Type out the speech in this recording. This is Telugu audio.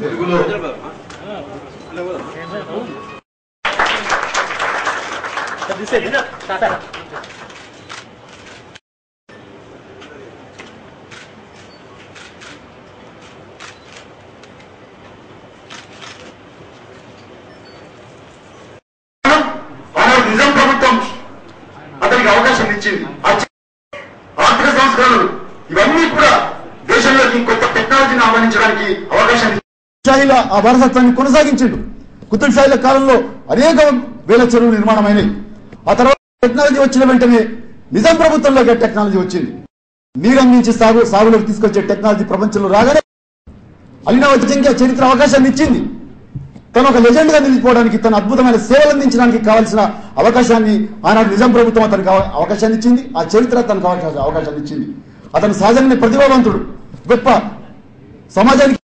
నిజాం ప్రభుత్వం అతనికి అవకాశం ఇచ్చింది. ఆర్థిక సంస్కరణలు ఇవన్నీ కూడా దేశంలోకి కొత్త టెక్నాలజీని ఆహ్వానించడానికి అవకాశం షాహీల ఆ వారసత్వాన్ని కొనసాగించిండు. కుతుబ్ షాహీల కాలంలో అనేక వేల చెరువులు నిర్మాణమైనవి. ఆ తర్వాత టెక్నాలజీ వచ్చిన వెంటనే నిజాం ప్రభుత్వంలోకి టెక్నాలజీ వచ్చింది. నీరు అందించి సాగులోకి తీసుకొచ్చే టెక్నాలజీ ప్రపంచంలో రాగానే అలీనా వజంకి చరిత్ర అవకాశాన్ని ఇచ్చింది. తను ఒక లెజెండ్ గా నిలిచిపోవడానికి, తన అద్భుతమైన సేవలు అందించడానికి కావాల్సిన అవకాశాన్ని ఆనాడు నిజాం ప్రభుత్వం అతనికి అవకాశాన్ని ఇచ్చింది. ఆ చరిత్ర తనకు అవకాశాన్ని ఇచ్చింది. అతను సహజంగానే ప్రతిభావంతుడు, గొప్ప సమాజానికి